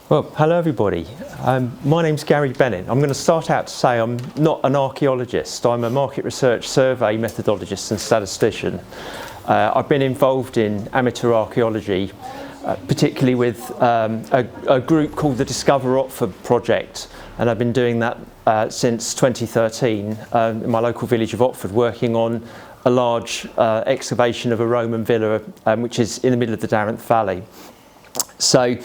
Well, hello everybody. My name's Gary Bennett. I'm going to start out to say I'm not an archaeologist. I'm a market research survey methodologist and statistician. I've been involved in amateur archaeology, particularly with a group called the Discover Otford project, and I've been doing that since 2013 in my local village of Otford, working on a large excavation of a Roman villa which is in the middle of the Darenth Valley. So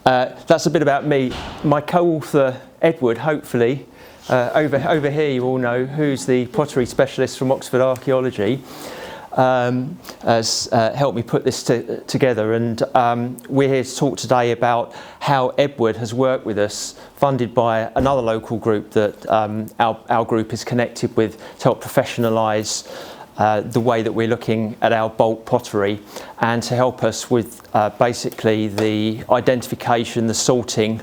that's a bit about me. My co-author Edward, hopefully, over here you all know, who's the pottery specialist from Oxford Archaeology, has helped me put this together, and we're here to talk today about how Edward has worked with us, funded by another local group that our group is connected with, to help professionalise the way that we're looking at our bulk pottery, and to help us with basically the identification, the sorting,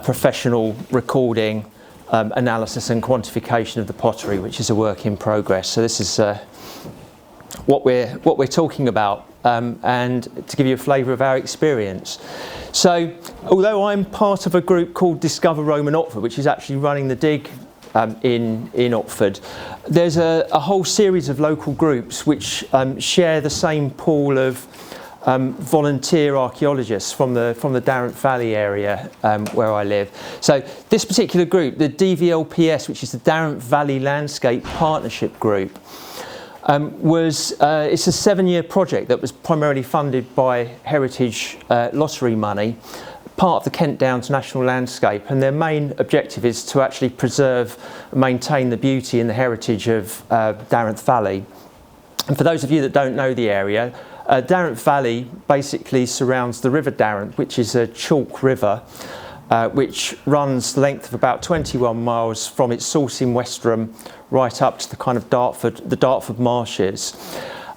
professional recording, analysis and quantification of the pottery, which is a work in progress. So this is what we're talking about, and to give you a flavour of our experience. So although I'm part of a group called Discover Roman Otford, which is actually running the dig in Otford, there's a whole series of local groups which share the same pool of volunteer archaeologists from the Darenth Valley area where I live. So this particular group, the DVLPS, which is the Darenth Valley Landscape Partnership Group, it's a 7-year project that was primarily funded by Heritage Lottery money, part of the Kent Downs National Landscape, and their main objective is to actually preserve and maintain the beauty and the heritage of Darenth Valley. And for those of you that don't know the area, Darenth Valley basically surrounds the River Darenth, which is a chalk river which runs the length of about 21 miles from its source in Westerham right up to the kind of Dartford marshes.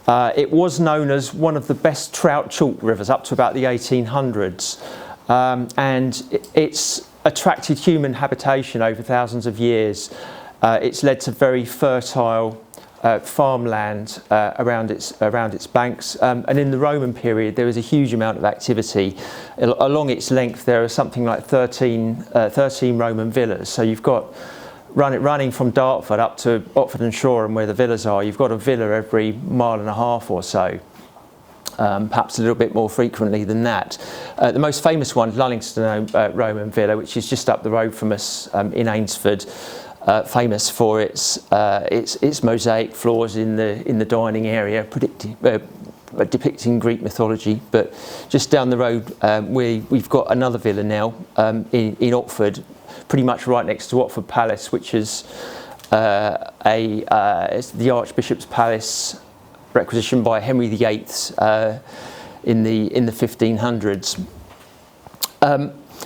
It was known as one of the best trout chalk rivers up to about the 1800s. And it's attracted human habitation over thousands of years. It's led to very fertile farmland around its banks. And in the Roman period, there was a huge amount of activity. Along its length, there are something like 13 Roman villas. So you've got running from Dartford up to Otford and Shoreham, where the villas are. You've got a villa every mile and a half or so. Perhaps a little bit more frequently than that. The most famous one is Lullingstone Roman Villa, which is just up the road from us in Ainsford, famous for its mosaic floors in the dining area, depicting Greek mythology. But just down the road, we've got another villa now in Otford, pretty much right next to Otford Palace, which is it's the Archbishop's Palace, requisitioned by Henry VIII in the 1500s.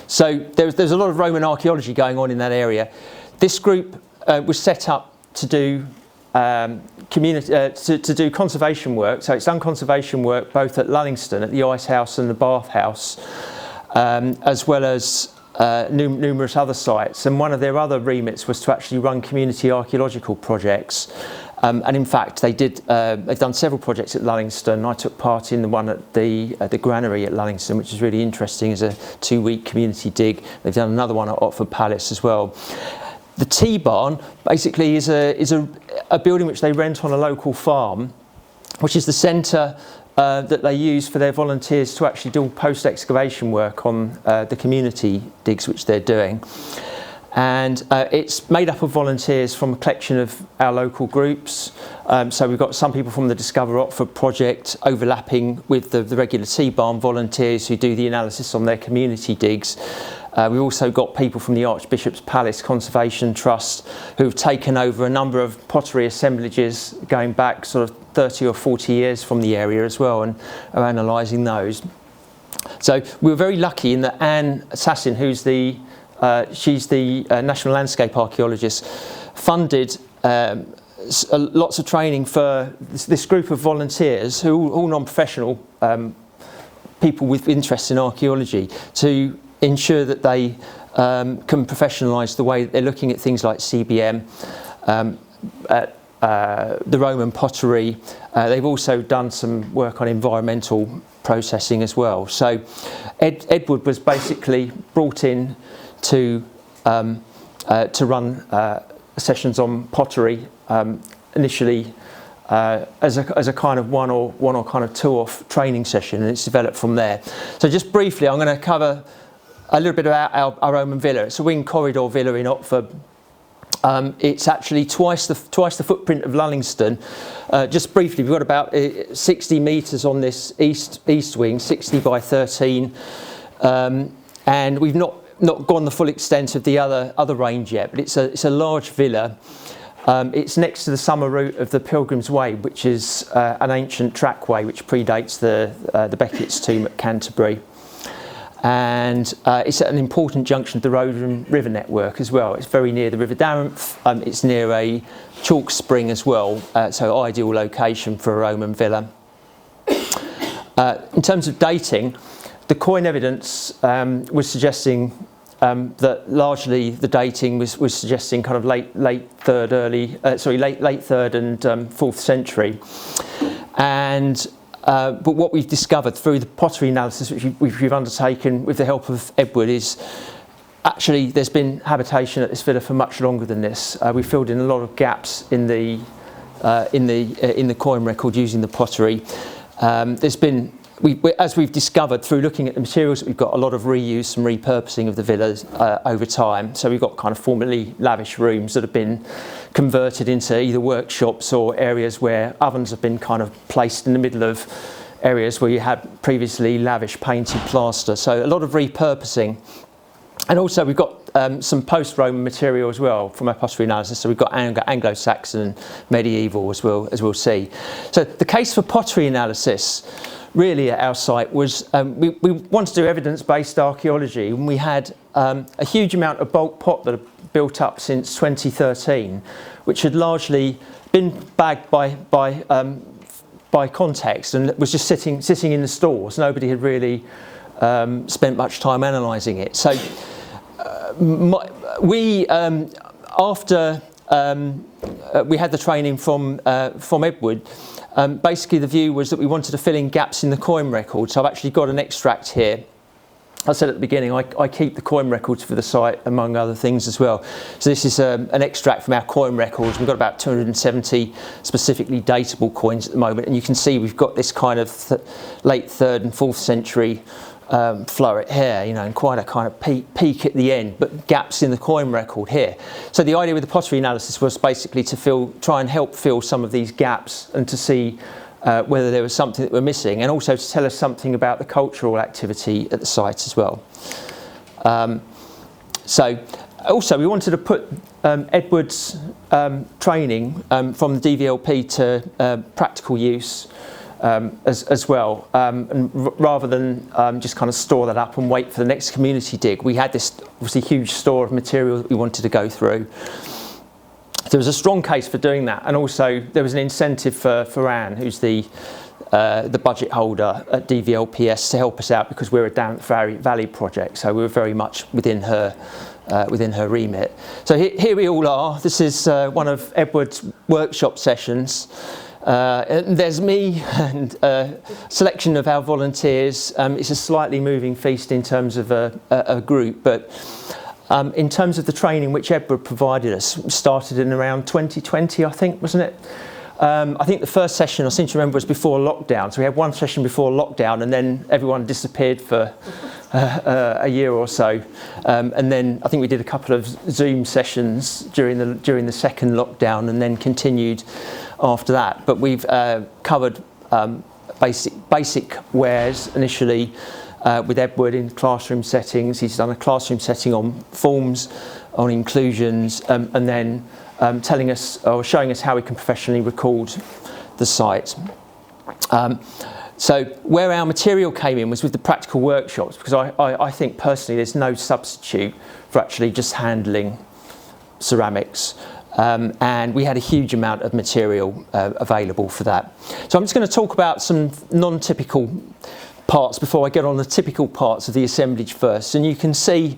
So there's a lot of Roman archaeology going on in that area. This group was set up to do to do conservation work. So it's done conservation work both at Lullingstone, at the Ice House and the Bath House, as well as numerous other sites. And one of their other remits was to actually run community archaeological projects. And in fact, they've done several projects at Lullingstone. I took part in the one at the granary at Lullingstone, which is really interesting as a 2-week community dig. They've done another one at Otford Palace as well. The T-barn basically is a building which they rent on a local farm, which is the centre that they use for their volunteers to actually do post-excavation work on the community digs which they're doing. And it's made up of volunteers from a collection of our local groups. So we've got some people from the Discover Otford project overlapping with the regular T-barn volunteers who do the analysis on their community digs. We've also got people from the Archbishop's Palace Conservation Trust who've taken over a number of pottery assemblages going back sort of 30 or 40 years from the area as well, and are analysing those. So we were very lucky in that Anne Assassin, who's she's the National Landscape Archaeologist, funded lots of training for this group of volunteers, who are all non-professional people with interest in archaeology, to ensure that they can professionalise the way that they're looking at things like CBM, the Roman pottery. They've also done some work on environmental processing as well. So Edward was basically brought in to run sessions on pottery initially as a kind of one or kind of two off training session, and it's developed from there. So just briefly, I'm going to cover a little bit about our Roman villa. It's a wing corridor villa in Otford. It's actually twice the footprint of Lullingstone. Just briefly, we've got about 60 metres on this east wing, 60 by 13, and we've not gone the full extent of the other range yet. But it's a large villa. It's next to the summer route of the Pilgrim's Way, which is an ancient trackway which predates the Becket's tomb at Canterbury. And it's at an important junction of the road and river network as well. It's very near the River Darenth. It's near a chalk spring as well, so ideal location for a Roman villa. In terms of dating, the coin evidence was suggesting that largely the dating was suggesting kind of late third and 4th century, and but what we've discovered through the pottery analysis which we've undertaken with the help of Edward is actually there's been habitation at this villa for much longer than this. We filled in a lot of gaps in the coin record using the pottery. There's been, as we've discovered through looking at the materials, we've got a lot of reuse and repurposing of the villas over time. So we've got kind of formerly lavish rooms that have been converted into either workshops or areas where ovens have been kind of placed in the middle of areas where you had previously lavish painted plaster. So a lot of repurposing. And also we've got some post-Roman material as well from our pottery analysis. So we've got Anglo-Saxon and medieval as we'll see. So the case for pottery analysis really at our site was we wanted to do evidence-based archaeology, and we had a huge amount of bulk pot that had built up since 2013, which had largely been bagged by context and was just sitting in the stores. Nobody had really spent much time analysing it. So after we had the training from Edward, basically the view was that we wanted to fill in gaps in the coin record. So I've actually got an extract here. I said at the beginning, I keep the coin records for the site, among other things as well. So this is an extract from our coin records. We've got about 270 specifically datable coins at the moment, and you can see we've got this kind of late 3rd and 4th century floret here, you know, and quite a kind of peak at the end, but gaps in the coin record here. So the idea with the pottery analysis was basically to try and help fill some of these gaps and to see whether there was something that we're missing, and also to tell us something about the cultural activity at the site as well. So also we wanted to put Edward's training from the DVLP to practical use as well, and rather than just kind of store that up and wait for the next community dig, we had this obviously huge store of material that we wanted to go through. There was a strong case for doing that, and also there was an incentive for Anne, who's the budget holder at DVLPS, to help us out because we're a Darenth Valley project, so we were very much within her remit. So here we all are. This is one of Edward's workshop sessions. And there's me and a selection of our volunteers. It's a slightly moving feast in terms of a group, but in terms of the training which Edward provided us, started in around 2020, I think, wasn't it? I think the first session, I seem to remember, was before lockdown. So we had one session before lockdown, and then everyone disappeared for a year or so. And then I think we did a couple of Zoom sessions during the second lockdown, and then continued after that. But we've covered basic wares initially with Edward in classroom settings. He's done a classroom setting on forms, on inclusions, and then telling us or showing us how we can professionally record the site. So where our material came in was with the practical workshops, because I think personally there's no substitute for actually just handling ceramics. And we had a huge amount of material available for that. So I'm just going to talk about some non-typical parts before I get on the typical parts of the assemblage first. And you can see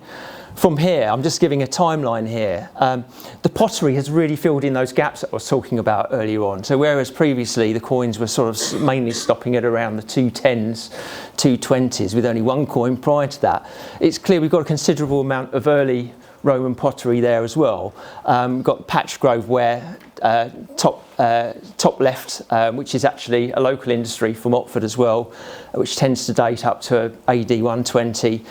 from here, I'm just giving a timeline here. The pottery has really filled in those gaps that I was talking about earlier on. So whereas previously the coins were sort of mainly stopping at around the 210s, 220s, with only one coin prior to that, it's clear we've got a considerable amount of early Roman pottery there as well. We've got Patchgrove ware, top left, which is actually a local industry from Oxford as well, which tends to date up to AD 120.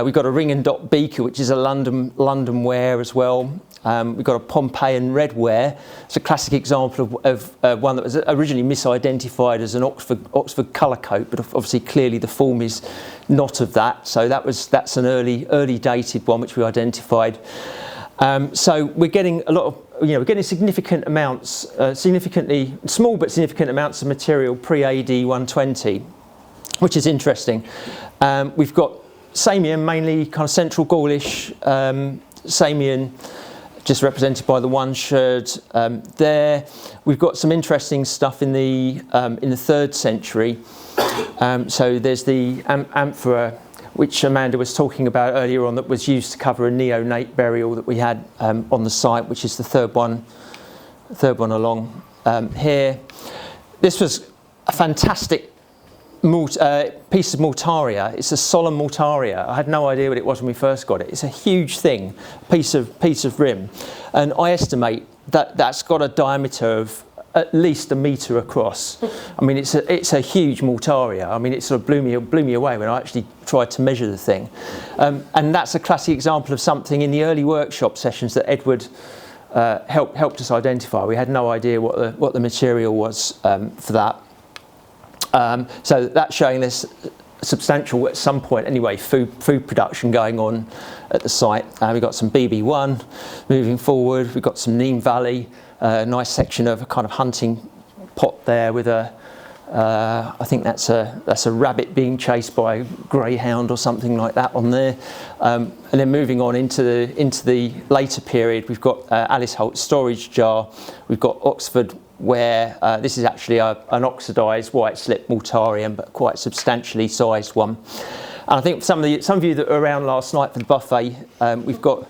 We've got a ring and dot beaker, which is a London ware as well. We've got a Pompeian red ware. It's a classic example of one that was originally misidentified as an Oxford colour coat, but obviously clearly the form is not of that. So that's an early dated one which we identified. So we're getting a lot of, we're getting significant amounts, significantly small but significant amounts of material pre-AD 120, which is interesting. We've got Samian, mainly kind of Central Gaulish Samian, just represented by the one sherd there. We've got some interesting stuff in the 3rd century. So there's the amphora, which Amanda was talking about earlier on, that was used to cover a neonate burial that we had on the site, which is the third one along here. This was a fantastic piece of mortaria. It's a solemn mortaria. I had no idea what it was when we first got it. It's a huge thing, piece of rim, and I estimate that that's got a diameter of at least 1 metre across. I mean, it's a huge mortaria. I mean, it sort of blew me away when I actually tried to measure the thing. And that's a classic example of something in the early workshop sessions that Edward helped us identify. We had no idea what the material was for that. So that's showing this substantial, at some point anyway, food production going on at the site. We've got some BB1 moving forward. We've got some Neem Valley. A nice section of a kind of hunting pot there with a, I think that's a rabbit being chased by a greyhound or something like that on there. And then moving on into the later period, we've got Alice Holt storage jar. We've got Oxford ware. This is actually an oxidised white slip mortarium, but quite substantially sized one. And I think some of you that were around last night for the buffet, we've got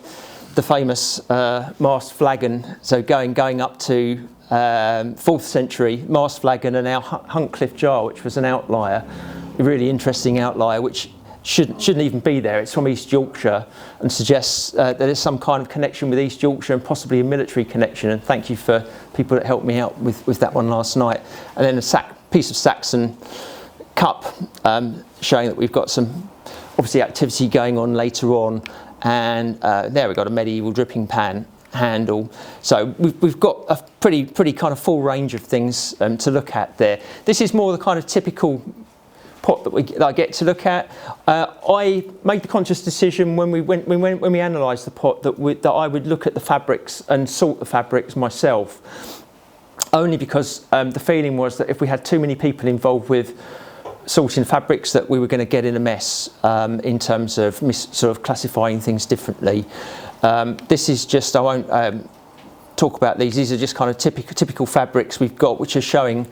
the famous mast flagon, so going up to 4th century mast flagon, and our Huntcliffe jar, which was an outlier, a really interesting outlier, which shouldn't even be there. It's from East Yorkshire and suggests that there's some kind of connection with East Yorkshire and possibly a military connection. And thank you for people that helped me out with that one last night. And then a piece of Saxon cup, showing that we've got some obviously activity going on later on. And there we've got a medieval dripping pan handle. So we've got a pretty kind of full range of things to look at there. This is more the kind of typical pot that I get to look at. I made the conscious decision when we analysed the pot that I would look at the fabrics and sort the fabrics myself, only because the feeling was that if we had too many people involved with sorting fabrics, that we were going to get in a mess in terms of sort of classifying things differently. This is just, I won't talk about these. These are just kind of typical fabrics we've got, which are showing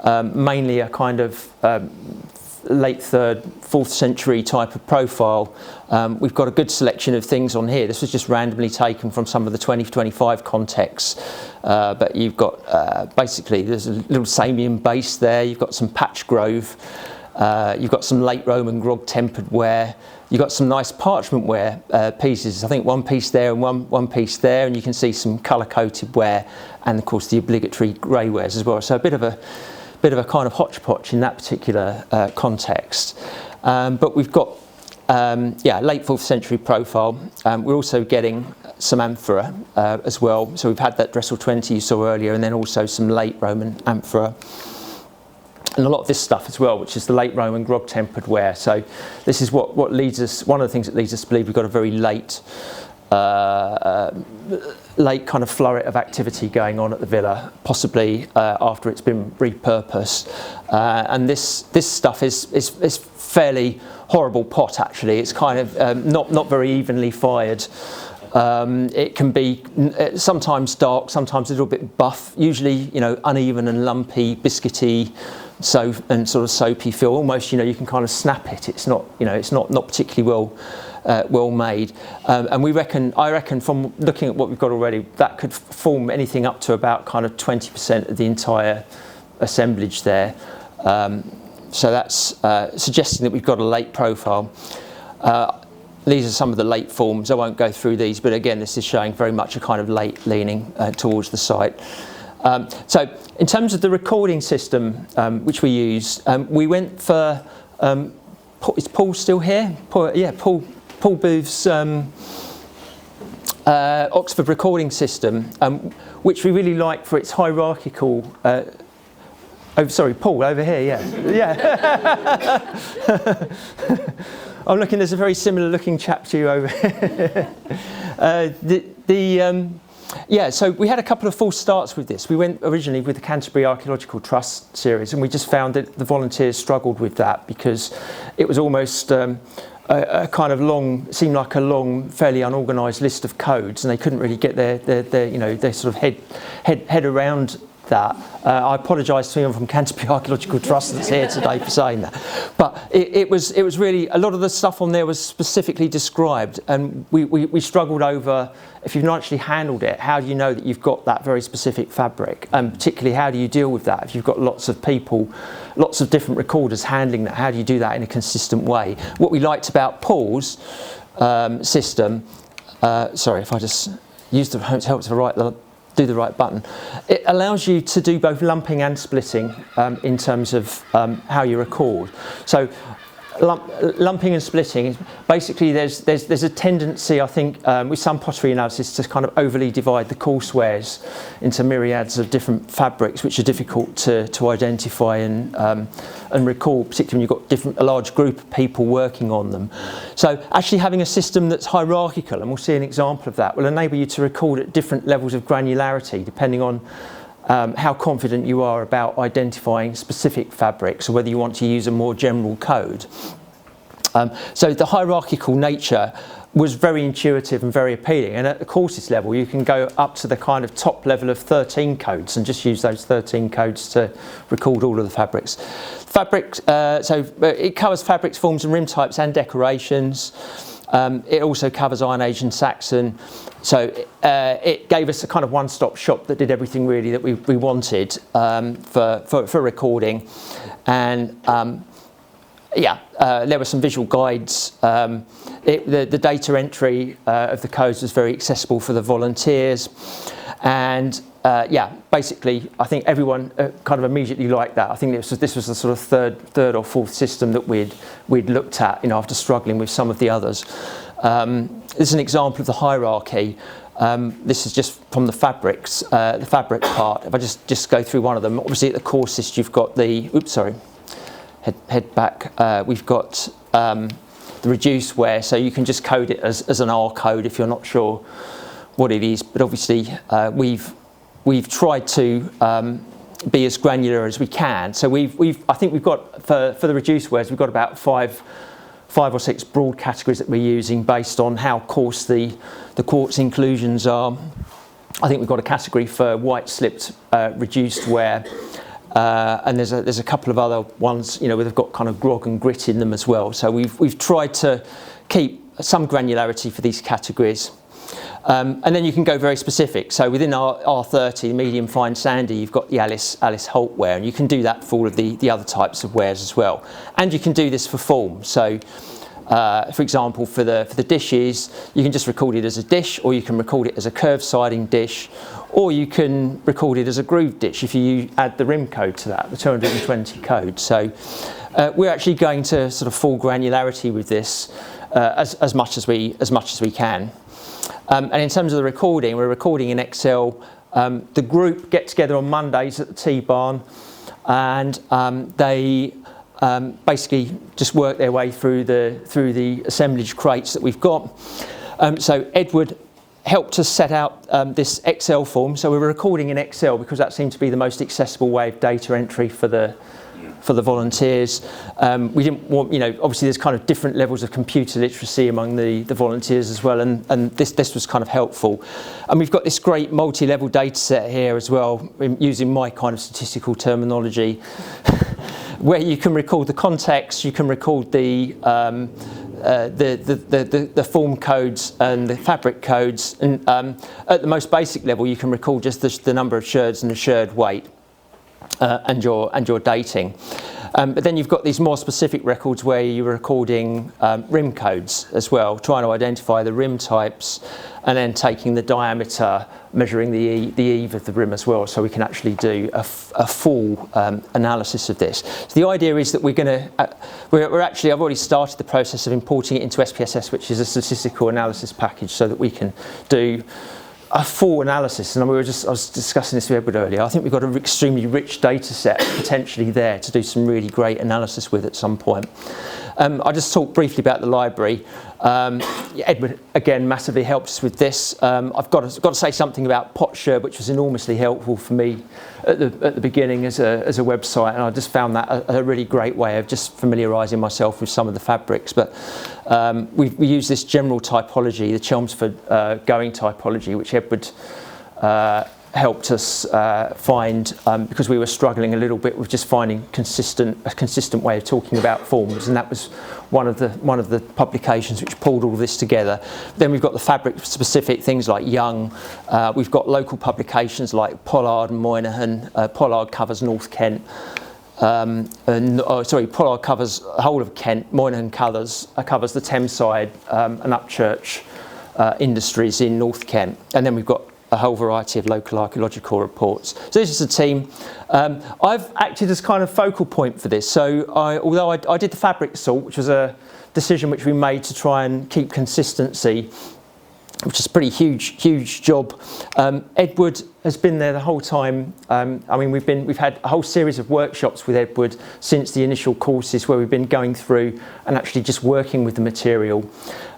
mainly a kind of late 3rd, 4th century type of profile. We've got a good selection of things on here. This was just randomly taken from some of the 2025 contexts, but you've got basically there's a little Samian base there. You've got some Patchgrove. You've got some late Roman grog tempered ware. You've got some nice parchment ware pieces. I think one piece there and one piece there, and you can see some colour coated ware, and of course the obligatory grey wares as well. So a bit of a kind of hodgepodge in that particular context. But we've got late 4th century profile. We're also getting some amphora as well. So we've had that Dressel 20 you saw earlier, and then also some late Roman amphora. And a lot of this stuff as well, which is the late Roman grog tempered ware. So this is what leads us, one of the things that leads us to believe we've got a very late kind of flurry of activity going on at the villa, possibly after it's been repurposed. And this stuff is fairly horrible pot, actually. It's kind of not very evenly fired. It can be sometimes dark, sometimes a little bit buff, usually uneven and lumpy, biscuity, and sort of soapy feel. Almost you can kind of snap it. It's not it's not particularly well well made. And I reckon from looking at what we've got already, that could form anything up to about kind of 20% of the entire assemblage there. So that's suggesting that we've got a late profile. These are some of the late forms. I won't go through these, but again, this is showing very much a kind of late leaning towards the site. So in terms of the recording system which we use, we went for, is Paul still here? Paul Booth's Oxford recording system, which we really like for its hierarchical. Oh, sorry, Paul, over here, yeah. I'm looking, there's a very similar looking chap to you over here. Yeah, so we had a couple of false starts with this. We went originally with the Canterbury Archaeological Trust series, and we just found that the volunteers struggled with that because it was almost a kind of long, seemed like a long, fairly unorganised list of codes, and they couldn't really get their sort of head around that. I apologise to anyone from Canterbury Archaeological Trust that's here today for saying that. But it was really, a lot of the stuff on there was specifically described, and we struggled over, if you've not actually handled it, how do you know that you've got that very specific fabric? And particularly, how do you deal with that? If you've got lots of people, lots of different recorders handling that, how do you do that in a consistent way? What we liked about Paul's system, sorry if I just use the help to do the right button. It allows you to do both lumping and splitting in terms of how you record. So lumping and splitting, basically there's a tendency, I think, with some pottery analysis to kind of overly divide the coursewares into myriads of different fabrics, which are difficult to identify and record, particularly when you've got a large group of people working on them. So actually having a system that's hierarchical, and we'll see an example of that, will enable you to record at different levels of granularity depending on how confident you are about identifying specific fabrics, or whether you want to use a more general code. So the hierarchical nature was very intuitive and very appealing, and at the courses level you can go up to the kind of top level of 13 codes and just use those 13 codes to record all of the fabrics. So it covers fabrics, forms and rim types and decorations. It also covers Iron Age and Saxon, so it gave us a kind of one-stop shop that did everything really that we wanted for recording. And there were some visual guides. The data entry of the codes was very accessible for the volunteers, and basically I think everyone kind of immediately liked that. I think this was the sort of third or fourth system that we'd looked at, after struggling with some of the others. This is an example of the hierarchy. This is just from the fabrics, the fabric part. If I just go through one of them, obviously at the coarsest you've got the, head back, we've got the reduced wear, so you can just code it as an R code if you're not sure what it is, but obviously we've tried to be as granular as we can. So I think we've got for the reduced wares, we've got about five or six broad categories that we're using based on how coarse the quartz inclusions are. I think we've got a category for white slipped reduced wear, and there's a couple of other ones, where they've got kind of grog and grit in them as well. So we've tried to keep some granularity for these categories. And then you can go very specific. So within our R30, medium fine sandy, you've got the Alice Holt wear, and you can do that for all of the other types of wares as well. And you can do this for form. So for example, for the dishes, you can just record it as a dish, or you can record it as a curved siding dish, or you can record it as a grooved dish if you add the rim code to that, the 220 code. So we're actually going to sort of full granularity with this as much as we can. And in terms of the recording, we're recording in Excel. The group get together on Mondays at the T-Barn, and they basically just work their way through the assemblage crates that we've got. So Edward helped us set out this Excel form. So we were recording in Excel because that seemed to be the most accessible way of data entry for the volunteers. We didn't want, obviously there's kind of different levels of computer literacy among the volunteers as well, and this was kind of helpful. And we've got this great multi-level data set here as well, using my kind of statistical terminology, where you can record the context, you can record the the form codes and the fabric codes, and at the most basic level you can record just the number of sherds and the sherd weight and your dating. But then you've got these more specific records where you're recording rim codes as well, trying to identify the rim types, and then taking the diameter, measuring the eve of the rim as well, so we can actually do a full analysis of this. So the idea is that we're actually, I've already started the process of importing it into SPSS, which is a statistical analysis package, so that we can do a full analysis. And I was discussing this with Edward earlier. I think we've got an extremely rich data set potentially there to do some really great analysis with at some point. I just talked briefly about the library. Edward again massively helped us with this. I've got to say something about Potsherd, which was enormously helpful for me at the beginning as a website, and I just found that a really great way of just familiarising myself with some of the fabrics. But we use this general typology, the Chelmsford going typology, which Edward helped us find, because we were struggling a little bit with just finding a consistent way of talking about forms, and that was one of the publications which pulled all this together. Then we've got the fabric specific things like Young. We've got local publications like Pollard and Moynihan. Pollard covers North Kent. Pollard covers the whole of Kent. Moynihan covers the Thames side and Upchurch industries in North Kent. And then we've got a whole variety of local archaeological reports. So this is a team. I've acted as kind of focal point for this. So although I did the fabric sort, which was a decision which we made to try and keep consistency, which is a pretty huge job. Edward has been there the whole time. We've had a whole series of workshops with Edward since the initial courses, where we've been going through and actually just working with the material.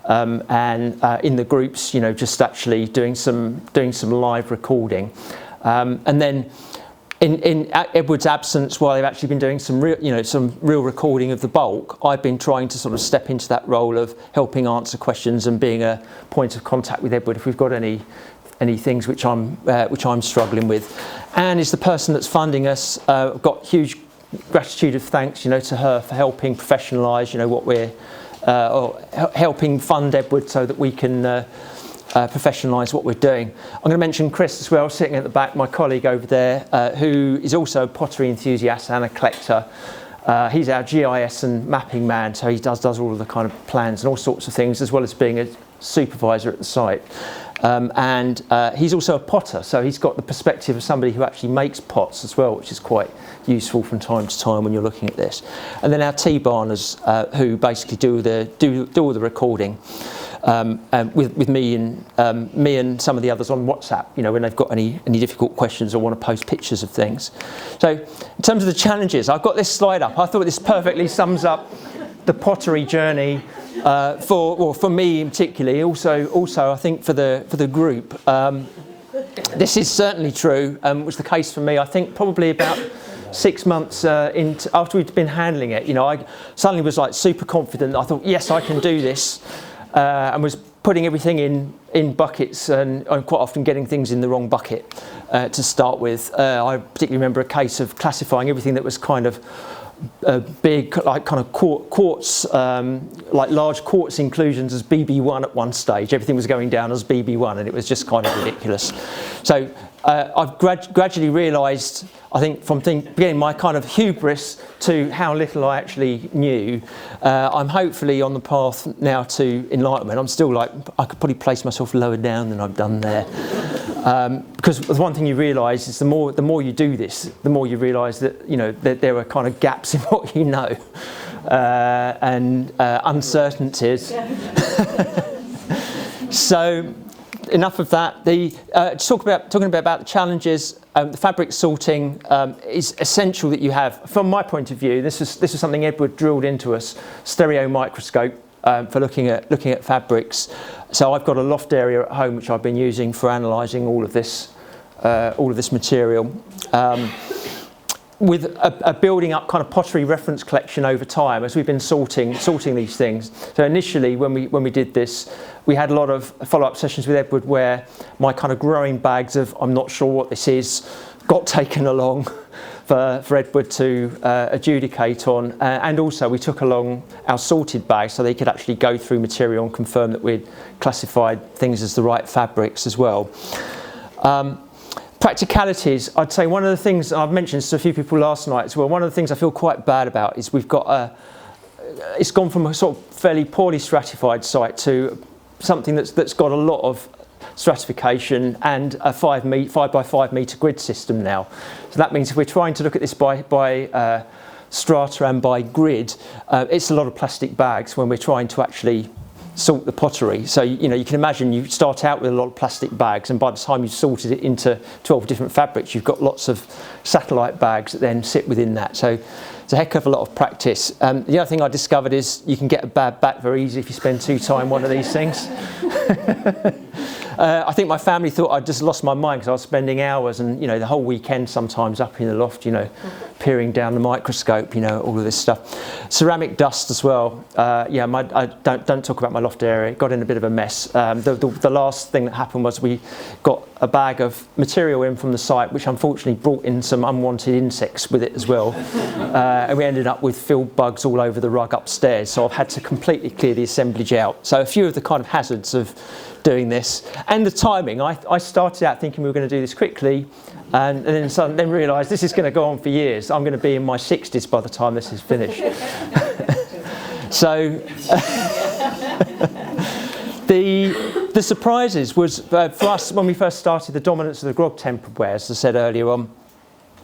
And in the groups, just actually doing some live recording, and then in Edward's absence, while they've actually been doing some real recording of the bulk, I've been trying to sort of step into that role of helping answer questions and being a point of contact with Edward if we've got any things which I'm struggling with. Anne is the person that's funding us. I've got huge gratitude of thanks, to her for helping professionalise, what we're. Or helping fund Edward so that we can professionalise what we're doing. I'm going to mention Chris as well, sitting at the back, my colleague over there, who is also a pottery enthusiast and a collector. He's our GIS and mapping man, so he does all of the kind of plans and all sorts of things, as well as being a supervisor at the site. And he's also a potter, so he's got the perspective of somebody who actually makes pots as well, which is quite useful from time to time when you're looking at this. And then our T-barners, who basically do all the recording, with me and some of the others on WhatsApp, when they've got any difficult questions or want to post pictures of things. So in terms of the challenges, I've got this slide up. I thought this perfectly sums up the pottery journey for me particularly. Also I think for the group. This is certainly true. Was the case for me. I think probably about 6 months after we'd been handling it, I suddenly was like super confident. I thought, yes, I can do this, and was putting everything in buckets and quite often getting things in the wrong bucket to start with. I particularly remember a case of classifying everything that was kind of big, like kind of quartz, like large quartz inclusions as BB1 at one stage. Everything was going down as BB1, and it was just kind of ridiculous. So I've gradually realised, I think, from beginning my kind of hubris to how little I actually knew. I'm hopefully on the path now to enlightenment. I'm still like, I could probably place myself lower down than I've done there. Because the one thing you realise is the more you do this, the more you realise that that there are kind of gaps in what you know, and uncertainties. So enough of that. Talking about the challenges. The fabric sorting is essential that you have. From my point of view, this is something Edward drilled into us. Stereo microscope for looking at fabrics. So I've got a loft area at home which I've been using for analysing all of this material, with a building up kind of pottery reference collection over time as we've been sorting these things. So initially when we did this, we had a lot of follow-up sessions with Edward where my kind of growing bags of I'm not sure what this is got taken along for Edward to adjudicate on, and also we took along our sorted bag so they could actually go through material and confirm that we'd classified things as the right fabrics as well. Practicalities, I'd say one of the things, I've mentioned to a few people last night as well, one of the things I feel quite bad about is we've got it's gone from a sort of fairly poorly stratified site to something that's got a lot of stratification and a 5 by 5 metre grid system now. So that means if we're trying to look at this by strata and by grid, it's a lot of plastic bags when we're trying to actually sort the pottery. So you can imagine you start out with a lot of plastic bags, and by the time you've sorted it into 12 different fabrics, you've got lots of satellite bags that then sit within that. So it's a heck of a lot of practice. The other thing I discovered is you can get a bad back very easy if you spend too time one of these things. I think my family thought I'd just lost my mind because I was spending hours and the whole weekend sometimes up in the loft, peering down the microscope, all of this stuff. Ceramic dust as well. I don't talk about my loft area. It got in a bit of a mess. The last thing that happened was we got a bag of material in from the site, which unfortunately brought in some unwanted insects with it as well. And we ended up with field bugs all over the rug upstairs. So I've had to completely clear the assemblage out. So a few of the kind of hazards of doing this and the timing. I started out thinking we were going to do this quickly, and then realised this is going to go on for years. I'm going to be in my 60s by the time this is finished. So the surprises was for us when we first started the dominance of the grog temperware, as I said earlier on.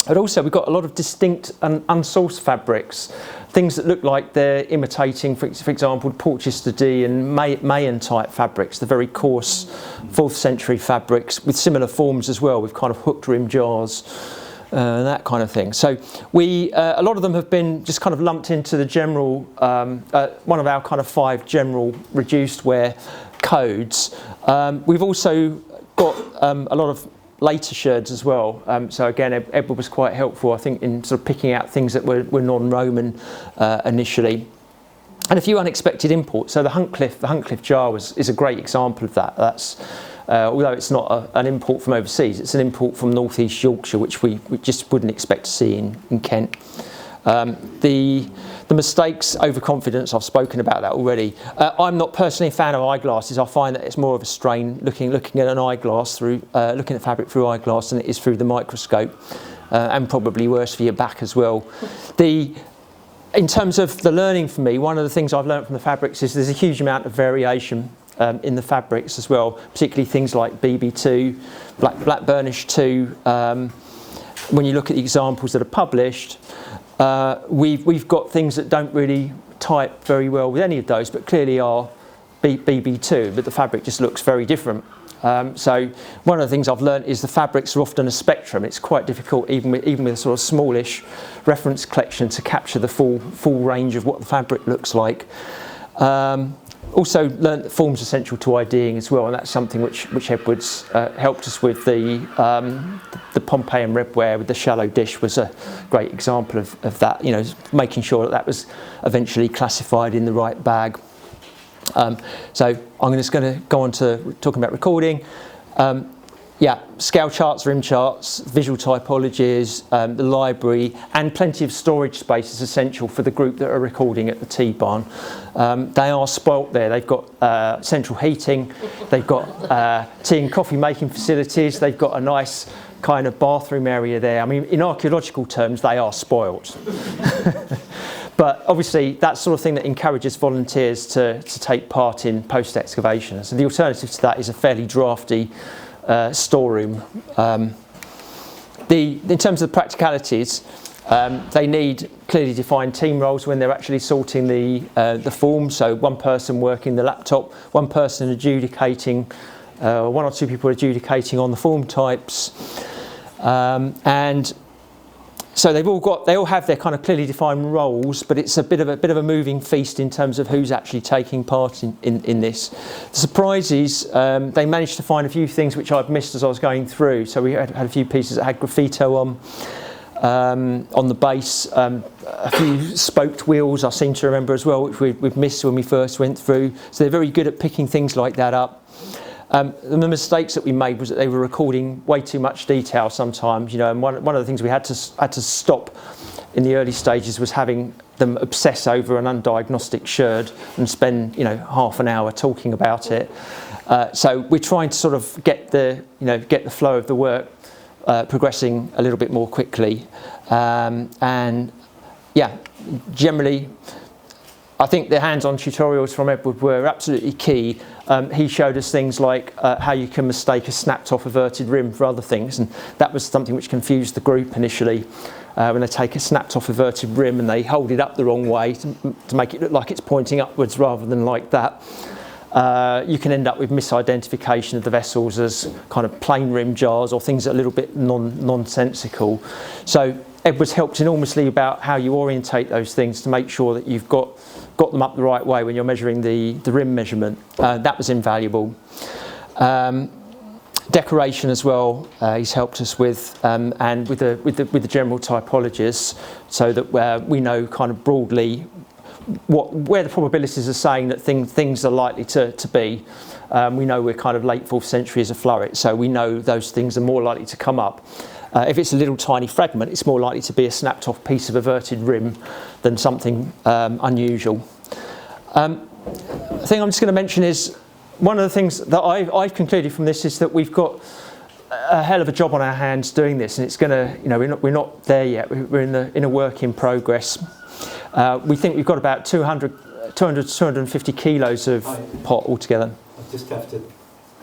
But also we've got a lot of distinct and unsourced fabrics, things that look like they're imitating, for example, Porchester D and Mayan type fabrics, the very coarse 4th century fabrics with similar forms as well, with kind of hooked rim jars and that kind of thing. So a lot of them have been just kind of lumped into the general, one of our kind of 5 general reduced wear codes. We've also got a lot of later sherds as well, so again Edward was quite helpful I think in sort of picking out things that were non-Roman initially, and a few unexpected imports. So the Huntcliffe jar is a great example of that. That's although it's not an import from overseas, it's an import from North East Yorkshire, which we just wouldn't expect to see in Kent. The mistakes, overconfidence, I've spoken about that already. I'm not personally a fan of eyeglasses. I find that it's more of a strain looking at an eyeglass through, looking at fabric through eyeglass than it is through the microscope, and probably worse for your back as well. In terms of the learning for me, one of the things I've learned from the fabrics is there's a huge amount of variation in the fabrics as well, particularly things like BB2, Black Burnish 2. When you look at the examples that are published, we've got things that don't really type very well with any of those, but clearly are BB2, but the fabric just looks very different. So one of the things I've learned is the fabrics are often a spectrum. It's quite difficult, even with a sort of smallish reference collection, to capture the full range of what the fabric looks like. Also learnt that form's essential to IDing as well, and that's something which Edwards helped us with. The Pompeian redware with the shallow dish was a great example of that, making sure that was eventually classified in the right bag. So I'm just going to go on to talking about recording. Scale charts, rim charts, visual typologies, the library, and plenty of storage space is essential for the group that are recording at the tea barn. They are spoilt there. They've got central heating, they've got tea and coffee making facilities, they've got a nice kind of bathroom area there. I mean, in archaeological terms, they are spoilt. But obviously, that's the sort of thing that encourages volunteers to take part in post-excavations. And the alternative to that is a fairly drafty storeroom. In terms of the practicalities, they need clearly defined team roles when they're actually sorting the form. So one person working the laptop, one person adjudicating, 1 or 2 people adjudicating on the form types, and so they all have their kind of clearly defined roles, but it's a bit of a moving feast in terms of who's actually taking part in this. The surprises, they managed to find a few things which I'd missed as I was going through. So we had a few pieces that had graffito on the base, a few spoked wheels I seem to remember as well, which we've missed when we first went through. So they're very good at picking things like that up. The mistakes that we made was that they were recording way too much detail sometimes, and one of the things we had to stop in the early stages was having them obsess over an undiagnostic sherd and spend half an hour talking about it. So we're trying to sort of get the flow of the work progressing a little bit more quickly, and yeah, generally I think the hands-on tutorials from Edward were absolutely key. He showed us things like how you can mistake a snapped-off averted rim for other things, and that was something which confused the group initially. When they take a snapped-off averted rim and they hold it up the wrong way to make it look like it's pointing upwards rather than like that, you can end up with misidentification of the vessels as kind of plain rim jars or things that are a little bit nonsensical. So Edward's helped enormously about how you orientate those things to make sure that you've got them up the right way when you're measuring the rim measurement. That was invaluable. Decoration as well, he's helped us with, and with the general typologies, so that we know kind of broadly where the probabilities are saying that things are likely to be. We know we're kind of late 4th century as a floret, so we know those things are more likely to come up. If it's a little tiny fragment, it's more likely to be a snapped off piece of averted rim than something unusual. The thing I'm just going to mention is, one of the things that I've concluded from this is that we've got a hell of a job on our hands doing this, and it's going to, we're not there yet. We're in a work in progress. We think we've got about 200 to 250 kilos of pot altogether. I just have to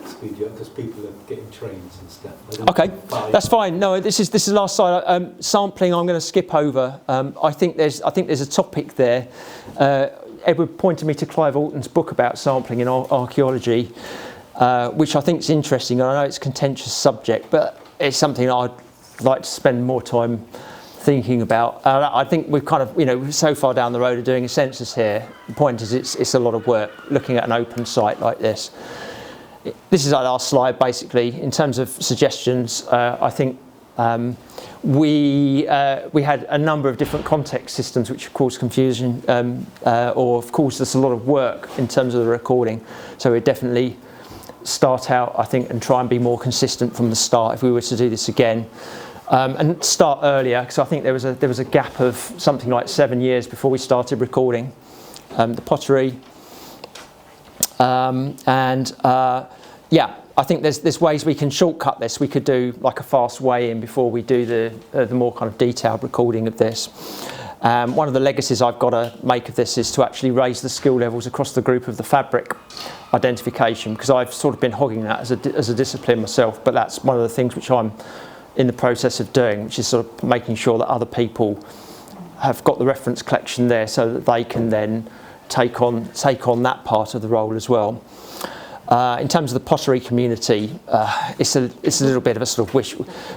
speed you up because people are getting trains and stuff. Okay, that's fine. No, this is the last slide. Sampling, I'm going to skip over. I think there's a topic there. Edward pointed me to Clive Alton's book about sampling in archaeology, which I think is interesting. I know it's a contentious subject, but it's something I'd like to spend more time thinking about. I think we've kind of, so far down the road of doing a census here. The point is it's a lot of work looking at an open site like this. This is our last slide, basically. In terms of suggestions, I think we had a number of different context systems which have caused confusion or have caused us a lot of work in terms of the recording. So we definitely start out, I think, and try and be more consistent from the start if we were to do this again. And start earlier, because I think there was a gap of something like 7 years before we started recording the pottery. Yeah, I think there's ways we can shortcut this. We could do like a fast way in before we do the more kind of detailed recording of this. One of the legacies I've got to make of this is to actually raise the skill levels across the group of the fabric identification, because I've sort of been hogging that as a discipline myself, but that's one of the things which I'm in the process of doing, which is sort of making sure that other people have got the reference collection there so that they can then take on that part of the role as well. In terms of the pottery community, it's a little bit of a sort of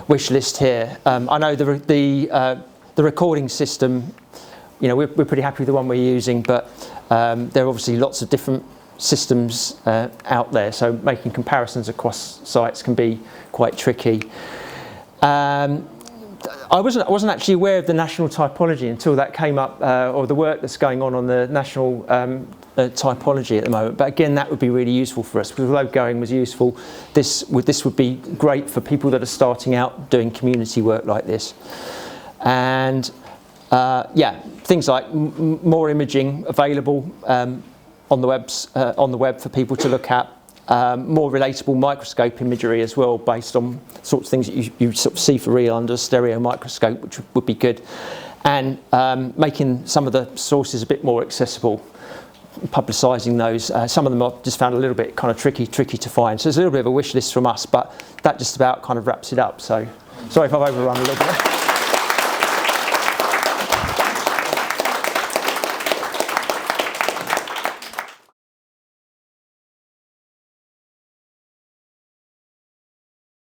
wish list here. I know the recording system, we're pretty happy with the one we're using, but there are obviously lots of different systems out there, so making comparisons across sites can be quite tricky. I wasn't actually aware of the national typology until that came up, or the work that's going on the national typology at the moment. But again, that would be really useful for us, because although going was useful, this would be great for people that are starting out doing community work like this. And yeah, things like more imaging available on the web for people to look at. More relatable microscope imagery as well, based on sorts of things that you sort of see for real under a stereo microscope, which would be good. And making some of the sources a bit more accessible, publicising those. Some of them I've just found a little bit kind of tricky to find. So there's a little bit of a wish list from us, but that just about kind of wraps it up. So sorry if I've overrun a little bit.